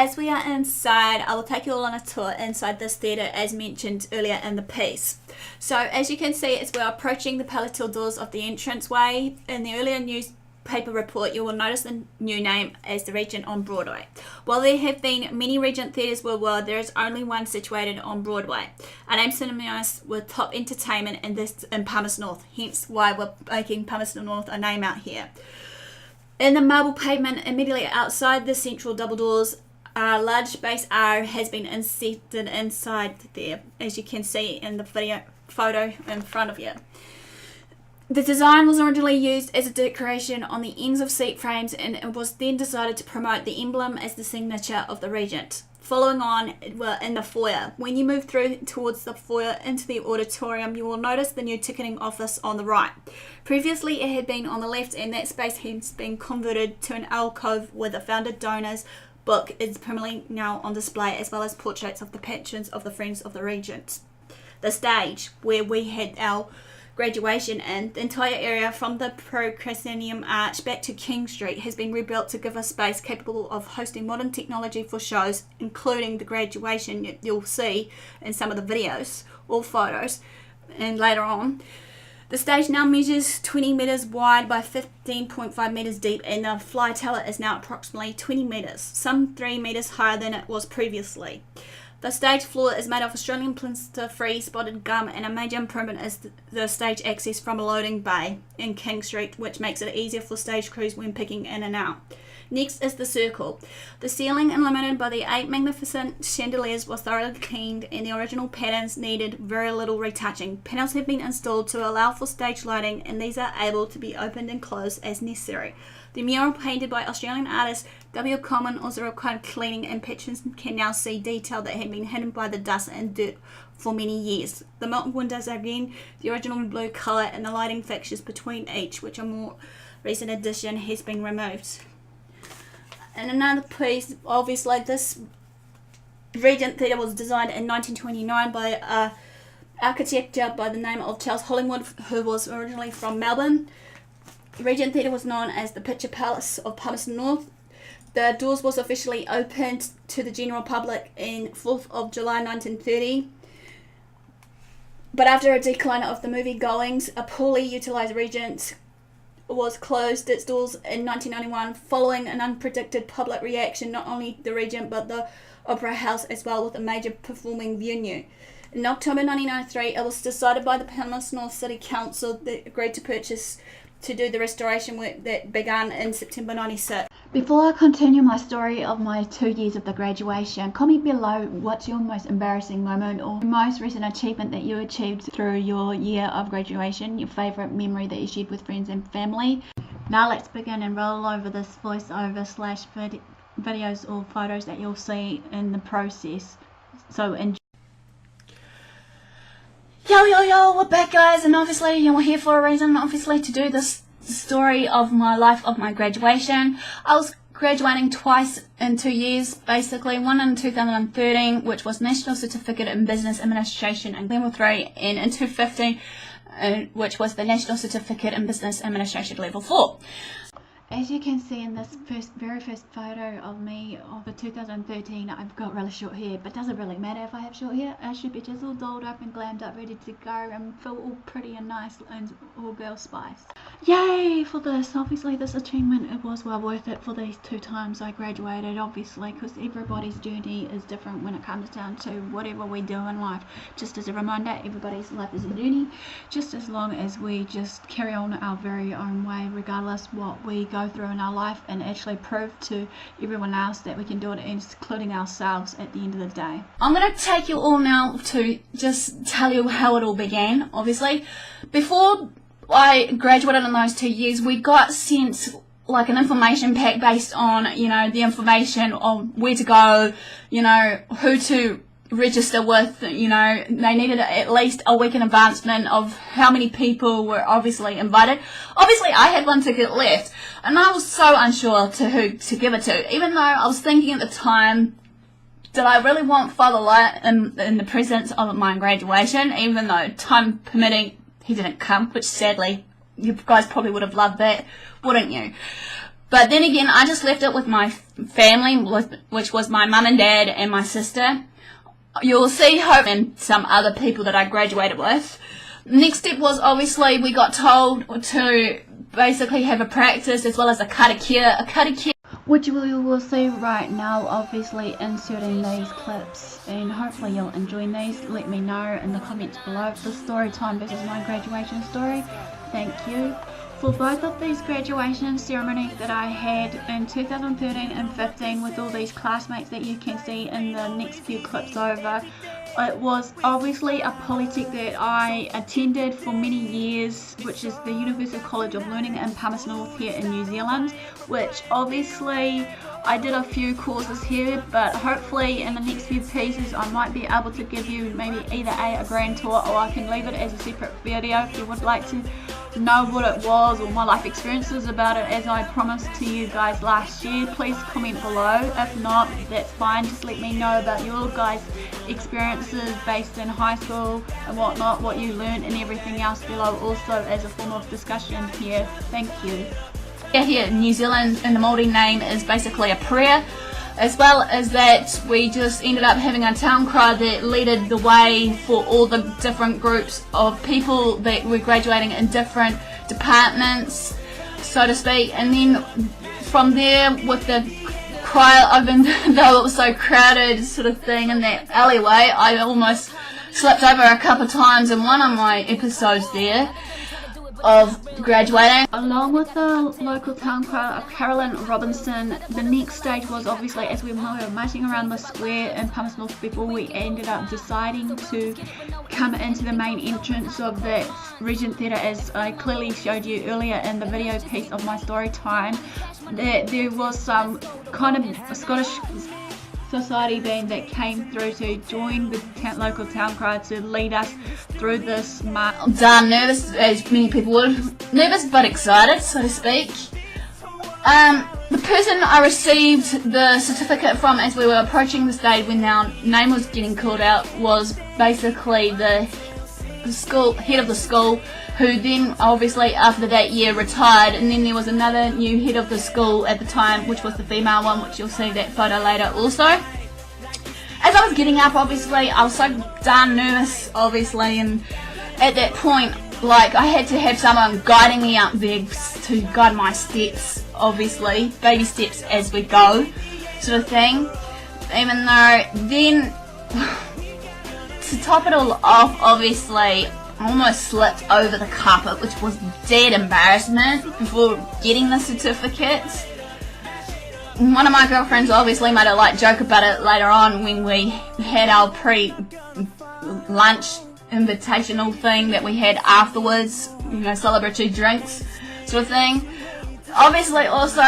as we are inside, I will take you all on a tour inside this theatre as mentioned earlier in the piece. So as you can see, as we're approaching the palatal doors of the entranceway, in the earlier newspaper report you will notice the new name as the Regent on Broadway. While there have been many Regent Theatres worldwide, there is only one situated on Broadway. Our name synonymous with top entertainment in Palmerston North, hence why we're making Palmerston North a name out here. In the marble pavement immediately outside the central double doors, a large base R has been inserted inside there, as you can see in the photo in front of you. The design was originally used as a decoration on the ends of seat frames, and it was then decided to promote the emblem as the signature of the Regent. Following on, we're in the foyer. When you move through towards the foyer into the auditorium, you will notice the new ticketing office on the right. Previously it had been on the left, and that space has been converted to an alcove where the founder donors book is permanently now on display, as well as portraits of the patrons of the Friends of the Regent. The stage where we had our graduation and the entire area from the proscenium arch back to King Street has been rebuilt to give us space capable of hosting modern technology for shows, including the graduation you'll see in some of the videos or photos and later on. The stage now measures 20 metres wide by 15.5 metres deep, and the fly tower is now approximately 20 metres, some 3 metres higher than it was previously. The stage floor is made of Australian blister-free spotted gum, and a major improvement is the stage access from a loading bay in King Street, which makes it easier for stage crews when picking in and out. Next is the circle. The ceiling, illuminated by the 8 magnificent chandeliers, was thoroughly cleaned, and the original patterns needed very little retouching. Panels have been installed to allow for stage lighting, and these are able to be opened and closed as necessary. The mural, painted by Australian artist W. Coleman, also required cleaning, and patrons can now see detail that had been hidden by the dust and dirt for many years. The molten windows are again the original blue colour, and the lighting fixtures between each, which a more recent addition, has been removed. And another piece, obviously this Regent Theatre was designed in 1929 by an architect by the name of Charles Hollingwood, who was originally from Melbourne. Regent Theatre was known as the Picture Palace of Palmerston North. The doors was officially opened to the general public in 4th of July 1930. But after a decline of the movie goings, a poorly utilised Regent was closed its doors in 1991 following an unpredicted public reaction, not only the Regent but the Opera House as well, with a major performing venue. In October 1993, it was decided by the Palmerston North City Council that agreed to do the restoration work that began in September 96. Before I continue my story of my 2 years of the graduation, comment below what's your most embarrassing moment or most recent achievement that you achieved through your year of graduation, your favourite memory that you shared with friends and family. Now let's begin and roll over this voiceover / videos or photos that you'll see in the process. So enjoy. Yo, we're back guys, and obviously we're here for a reason, obviously to do this story of my life, of my graduation. I was graduating twice in 2 years, basically, one in 2013, which was National Certificate in Business Administration and Level 3, and in 2015, which was the National Certificate in Business Administration Level 4. As you can see in this very first photo of me of the 2013, I've got really short hair, but does it really matter if I have short hair? I should be just all dolled up and glammed up, ready to go and feel all pretty and nice and all girl spice. Yay for this! Obviously this achievement, it was well worth it for these 2 times I graduated, obviously, because everybody's journey is different when it comes down to whatever we do in life. Just as a reminder, everybody's life is a journey, just as long as we just carry on our very own way, regardless what we go through in our life, and actually prove to everyone else that we can do it, including ourselves, at the end of the day. I'm going to take you all now to just tell you how it all began. Obviously, before I graduated in those 2 years, we got sent like an information pack based on, you know, the information of where to go, you know, who to register with, you know, they needed at least a week in advancement of how many people were obviously invited. Obviously I had one ticket left, and I was so unsure to who to give it to, even though I was thinking at the time, did I really want Father Light in the presence of my graduation, even though time permitting he didn't come, which sadly you guys probably would have loved that, wouldn't you? But then again, I just left it with my family, which was my mum and dad and my sister. You'll see Hope and some other people that I graduated with. Next step was obviously we got told to basically have a practice as well as a karakia, which we will see right now, obviously inserting these clips, and hopefully you'll enjoy these. Let me know in the comments below the story time versus my graduation story. Thank you. For both of these graduation ceremonies that I had in 2013 and 15 with all these classmates that you can see in the next few clips over, it was obviously a polytech that I attended for many years, which is the University College of Learning in Palmerston North here in New Zealand, which obviously I did a few courses here, but hopefully in the next few pieces I might be able to give you maybe either a grand tour, or I can leave it as a separate video if you would like to know what it was or my life experiences about it, as I promised to you guys last year. Please comment below. If not, that's fine, just let me know about your guys' experiences based in high school and whatnot, what you learned and everything else below, also as a form of discussion here. Thank you. Here in New Zealand, and the Māori name is basically a prayer, as well as that we just ended up having a town cry that led the way for all the different groups of people that were graduating in different departments, so to speak. And then from there, with the cry, even though it was so crowded sort of thing in that alleyway, I almost slipped over a couple of times in one of my episodes there of graduating. Along with the local town crowd of Carolyn Robinson, the next stage was obviously as we were marching around the square in Palmerston North before we ended up deciding to come into the main entrance of the Regent Theater, as I clearly showed you earlier in the video piece of my story time. There was some kind of Scottish society band that came through to join the local town crowd to lead us through this march. Darn nervous, as many people would. Nervous but excited, so to speak. The person I received the certificate from as we were approaching the stage when our name was getting called out was basically the school head of the school, who then obviously after that year retired, and then there was another new head of the school at the time, which was the female one, which you'll see that photo later also. As I was getting up, obviously I was so darn nervous, obviously, and at that point, like, I had to have someone guiding me up there to guide my steps, obviously, baby steps as we go, sort of thing. Even though then, to top it all off, obviously, I almost slipped over the carpet, which was dead embarrassment before getting the certificate. One of my girlfriends obviously made a light joke about it later on when we had our pre-lunch invitational thing that we had afterwards, you know, celebratory drinks sort of thing. Obviously also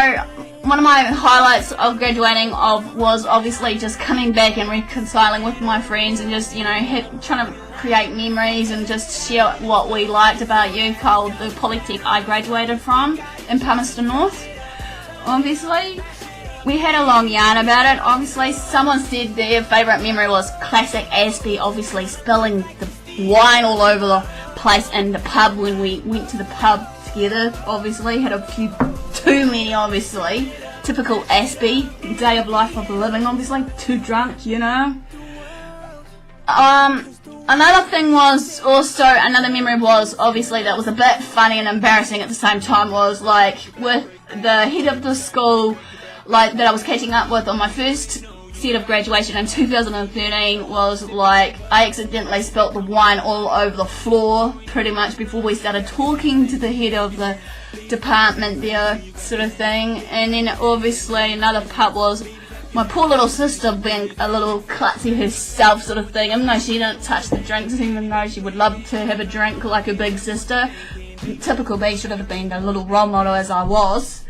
one of my highlights of graduating was obviously just coming back and reconciling with my friends and just, you know, trying to create memories and just share what we liked about UCOL, the polytech I graduated from in Palmerston North. Obviously we had a long yarn about it. Obviously someone said their favourite memory was classic Aspie, obviously spilling the wine all over the place in the pub when we went to the pub together. Obviously had a few too many, obviously. Typical Aspie, day of life of the living, obviously, too drunk, you know. Another thing was also, another memory was, obviously, that was a bit funny and embarrassing at the same time, was like with the head of the school, like that I was catching up with on my first set of graduation in 2013, was like I accidentally spilt the wine all over the floor pretty much before we started talking to the head of the department there, sort of thing. And then obviously another part was my poor little sister being a little klutzy herself, sort of thing, even though she didn't touch the drinks, even though she would love to have a drink like her big sister. Typical me, should have been a little role model as I was.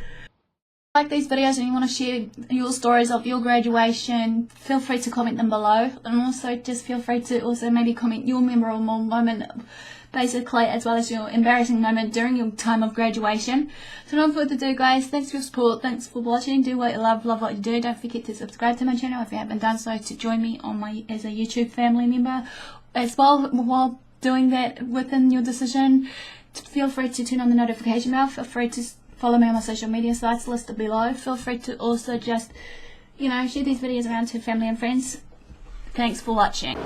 Like these videos and you want to share your stories of your graduation, feel free to comment them below, and also just feel free to also maybe comment your memorable moment basically, as well as your embarrassing moment during your time of graduation. So no further ado guys, thanks for your support, thanks for watching, do what you love what you do, don't forget to subscribe to my channel if you haven't done so, to join me on as a YouTube family member as well. While doing that within your decision, feel free to turn on the notification bell, feel free to follow me on my social media sites listed below. Feel free to also just, share these videos around to family and friends. Thanks for watching.